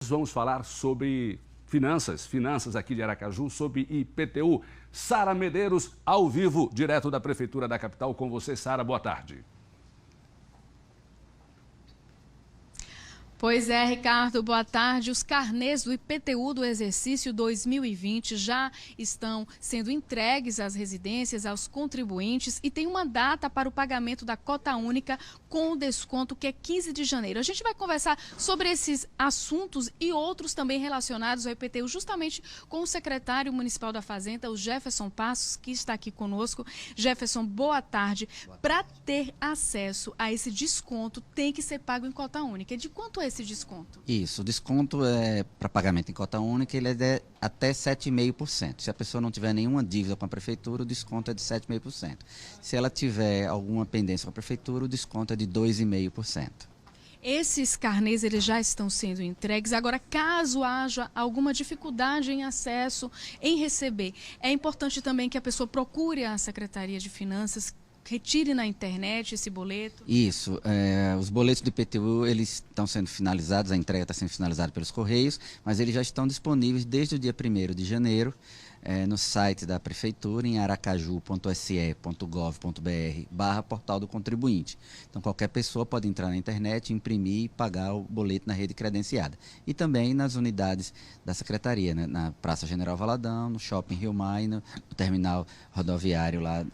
Vamos falar sobre finanças aqui de Aracaju, sobre IPTU. Sara Medeiros, ao vivo, direto da Prefeitura da capital. Com você, Sara, boa tarde. Pois é, Ricardo, boa tarde. Os carnês do IPTU do exercício 2020 já estão sendo entregues às residências, aos contribuintes, e tem uma data para o pagamento da cota única com o desconto, que é 15 de janeiro. A gente vai conversar sobre esses assuntos e outros também relacionados ao IPTU, justamente com o secretário municipal da Fazenda, o Jefferson Passos, que está aqui conosco. Jefferson, boa tarde. Para ter acesso a esse desconto, tem que ser pago em cota única. De quanto é esse desconto? Isso, o desconto é para pagamento em cota única, ele é de até 7,5%. Se a pessoa não tiver nenhuma dívida com a prefeitura, o desconto é de 7,5%. Se ela tiver alguma pendência com a prefeitura, o desconto é de 2,5%. Esses carnês eles já estão sendo entregues. Agora, caso haja alguma dificuldade em acesso, em receber, é importante também que a pessoa procure a Secretaria de Finanças, retire na internet esse boleto? Isso, os boletos do IPTU, eles estão sendo finalizados, a entrega está sendo finalizada pelos Correios, mas eles já estão disponíveis desde o dia 1º de janeiro, no site da Prefeitura, em aracaju.se.gov.br/portal do contribuinte. Então, qualquer pessoa pode entrar na internet, imprimir e pagar o boleto na rede credenciada. E também nas unidades da Secretaria, né? Na Praça General Valadão, no Shopping Rio Mar e no terminal rodoviário lá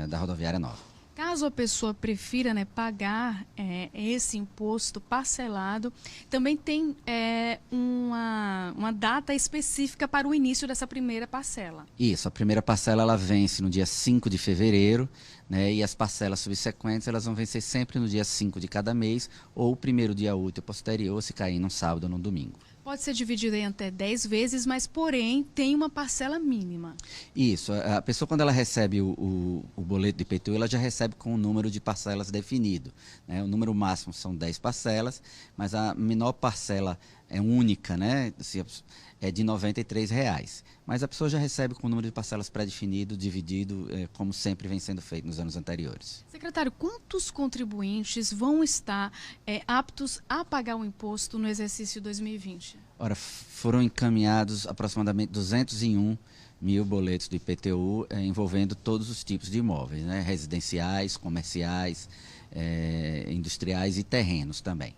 da Rodoviária Nova. Caso a pessoa prefira, né, pagar esse imposto parcelado, também tem uma data específica para o início dessa primeira parcela. Isso, a primeira parcela ela vence no dia 5 de fevereiro, né, e as parcelas subsequentes elas vão vencer sempre no dia 5 de cada mês ou o primeiro dia útil posterior, se cair num sábado ou num domingo. Pode ser dividido em até 10 vezes, mas, porém, tem uma parcela mínima. Isso. A pessoa, quando ela recebe o boleto de IPTU, ela já recebe com o número de parcelas definido, né? O número máximo são 10 parcelas, mas a menor parcela é única, né? É de R$ 93. Mas a pessoa já recebe com o número de parcelas pré-definido, dividido, como sempre vem sendo feito nos anos anteriores. Secretário, quantos contribuintes vão estar aptos a pagar o imposto no exercício 2020? Ora, foram encaminhados aproximadamente 201 mil boletos do IPTU, envolvendo todos os tipos de imóveis, né? Residenciais, comerciais, industriais e terrenos também.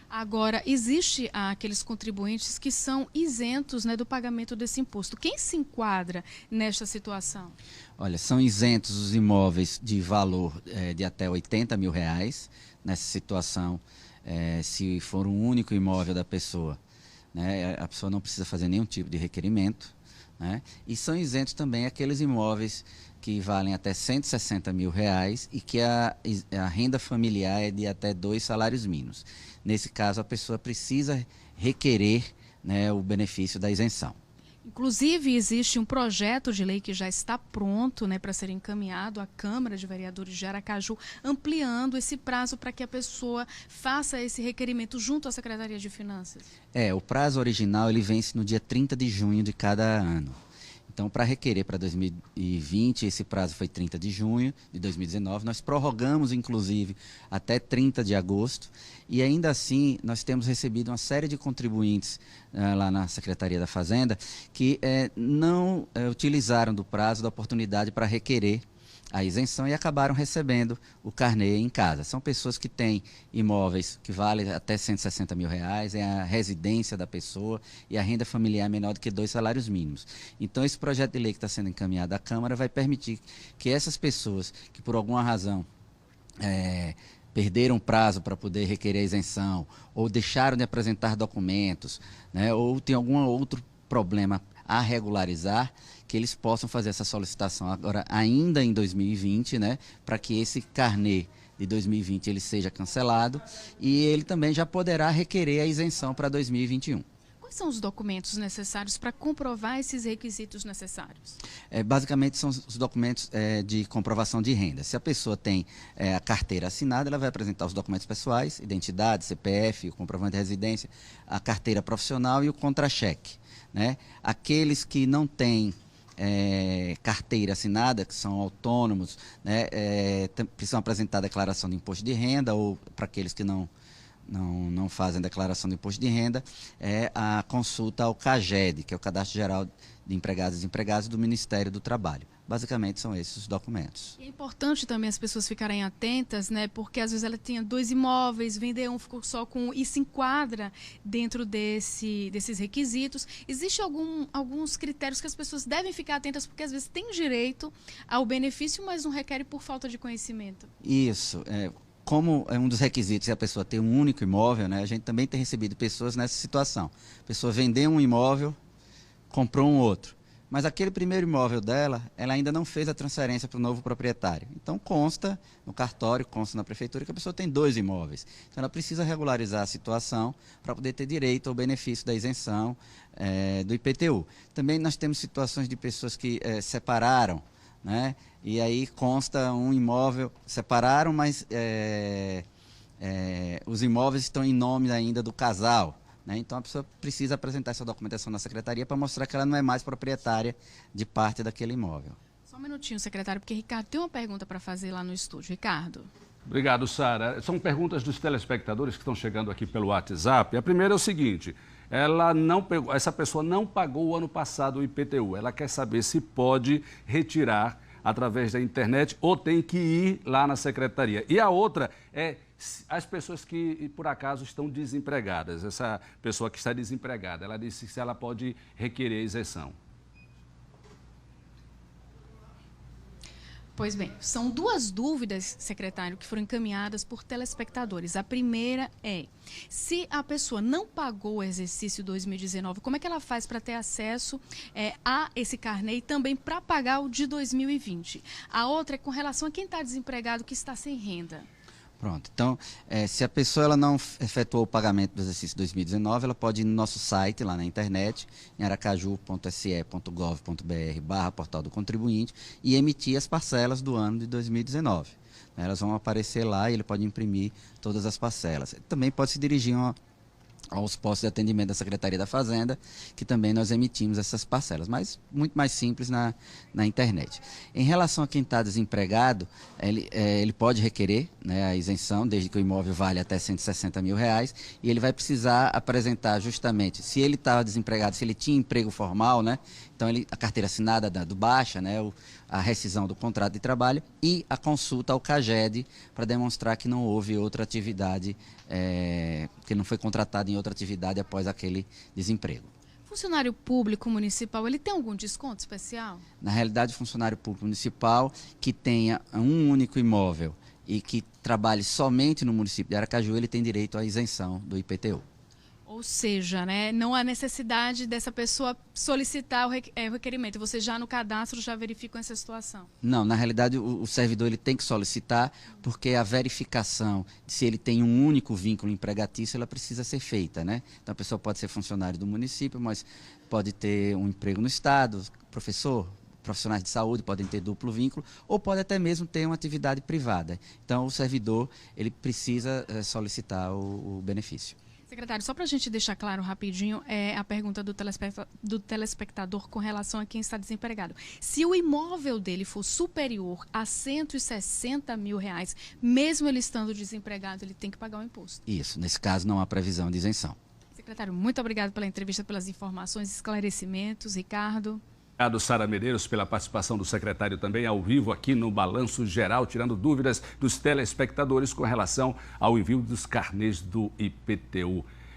Agora, existe aqueles contribuintes que são isentos, né, do pagamento desse imposto. Quem se enquadra nesta situação? Olha, são isentos os imóveis de valor de até R$ 80 mil. Nessa situação, se for um único imóvel da pessoa, né, a pessoa não precisa fazer nenhum tipo de requerimento, né? E são isentos também aqueles imóveis que valem até R$ 160 mil e que a renda familiar é de até 2 salários mínimos. Nesse caso, a pessoa precisa requerer, né, o benefício da isenção. Inclusive, existe um projeto de lei que já está pronto, né, para ser encaminhado à Câmara de Vereadores de Aracaju, ampliando esse prazo para que a pessoa faça esse requerimento junto à Secretaria de Finanças. O prazo original ele vence no dia 30 de junho de cada ano. Então, para requerer para 2020, esse prazo foi 30 de junho de 2019. Nós prorrogamos, inclusive, até 30 de agosto. E, ainda assim, nós temos recebido uma série de contribuintes lá na Secretaria da Fazenda que não utilizaram do prazo, da oportunidade para requerer a isenção e acabaram recebendo o carnê em casa. São pessoas que têm imóveis que valem até R$ 160 mil, é a residência da pessoa e a renda familiar é menor do que 2 salários mínimos. Então, esse projeto de lei que está sendo encaminhado à Câmara vai permitir que essas pessoas que, por alguma razão, perderam prazo para poder requerer a isenção, ou deixaram de apresentar documentos, né, ou tem algum outro problema a regularizar, que eles possam fazer essa solicitação agora, ainda em 2020, né, para que esse carnê de 2020 ele seja cancelado e ele também já poderá requerer a isenção para 2021. Quais são os documentos necessários para comprovar esses requisitos necessários? Basicamente são os documentos de comprovação de renda. Se a pessoa tem a carteira assinada, ela vai apresentar os documentos pessoais, identidade, CPF, o comprovante de residência, a carteira profissional e o contra-cheque, né? Aqueles que não têm carteira assinada, que são autônomos, né, precisam apresentar a declaração de imposto de renda, ou para aqueles que não não fazem declaração de imposto de renda, é a consulta ao CAGED, que é o Cadastro Geral de Empregados e Desempregados do Ministério do Trabalho. Basicamente são esses os documentos. É importante também as pessoas ficarem atentas, né? Porque às vezes ela tinha 2 imóveis, vender um, ficou só com um, e se enquadra dentro desses requisitos. Existem alguns critérios que as pessoas devem ficar atentas, porque às vezes tem direito ao benefício, mas não requer por falta de conhecimento. Isso. Como é um dos requisitos é a pessoa ter um único imóvel, né? A gente também tem recebido pessoas nessa situação. A pessoa vendeu um imóvel, comprou um outro. Mas aquele primeiro imóvel dela, ela ainda não fez a transferência para o novo proprietário. Então consta no cartório, consta na prefeitura que a pessoa tem 2 imóveis. Então ela precisa regularizar a situação para poder ter direito ao benefício da isenção do IPTU. Também nós temos situações de pessoas que separaram, né? E aí consta um imóvel, separaram, mas os imóveis estão em nome ainda do casal. Então a pessoa precisa apresentar essa documentação na secretaria para mostrar que ela não é mais proprietária de parte daquele imóvel. Só um minutinho, secretário, porque Ricardo tem uma pergunta para fazer lá no estúdio. Ricardo. Obrigado, Sara. São perguntas dos telespectadores que estão chegando aqui pelo WhatsApp. A primeira é o seguinte: essa pessoa não pagou o ano passado o IPTU. Ela quer saber se pode retirar através da internet ou tem que ir lá na secretaria. E a outra é as pessoas que, por acaso, estão desempregadas. Essa pessoa que está desempregada, ela disse se ela pode requerer isenção. Pois bem, são 2 dúvidas, secretário, que foram encaminhadas por telespectadores. A primeira é, se a pessoa não pagou o exercício 2019, como é que ela faz para ter acesso a esse carnê e também para pagar o de 2020? A outra é com relação a quem está desempregado, que está sem renda. Pronto, então, se a pessoa ela não efetuou o pagamento do exercício 2019, ela pode ir no nosso site, lá na internet, em aracaju.se.gov.br/portal do contribuinte, e emitir as parcelas do ano de 2019. Elas vão aparecer lá e ele pode imprimir todas as parcelas. Também pode se dirigir aos postos de atendimento da Secretaria da Fazenda, que também nós emitimos essas parcelas, mas muito mais simples na internet. Em relação a quem está desempregado, ele pode requerer, né, a isenção, desde que o imóvel vale até R$160 mil, e ele vai precisar apresentar justamente, se ele estava desempregado, se ele tinha emprego formal, né, então a carteira assinada do baixa, né, a rescisão do contrato de trabalho e a consulta ao CAGED para demonstrar que não houve outra atividade, que não foi contratado em outra atividade após aquele desemprego. Funcionário público municipal, ele tem algum desconto especial? Na realidade, o funcionário público municipal que tenha um único imóvel e que trabalhe somente no município de Aracaju, ele tem direito à isenção do IPTU. Ou seja, né, não há necessidade dessa pessoa solicitar o requerimento. Você já no cadastro já verificam essa situação? Não, na realidade o servidor ele tem que solicitar, porque a verificação de se ele tem um único vínculo empregatício, ela precisa ser feita, né? Então a pessoa pode ser funcionário do município, mas pode ter um emprego no estado, professor, profissionais de saúde podem ter duplo vínculo, ou pode até mesmo ter uma atividade privada. Então o servidor ele precisa solicitar o benefício. Secretário, só para a gente deixar claro rapidinho, a pergunta do telespectador com relação a quem está desempregado. Se o imóvel dele for superior a R$160 mil, mesmo ele estando desempregado, ele tem que pagar o imposto? Isso, nesse caso não há previsão de isenção. Secretário, muito obrigado pela entrevista, pelas informações, esclarecimentos. Ricardo. Obrigado, Sara Medeiros, pela participação do secretário também ao vivo aqui no Balanço Geral, tirando dúvidas dos telespectadores com relação ao envio dos carnês do IPTU.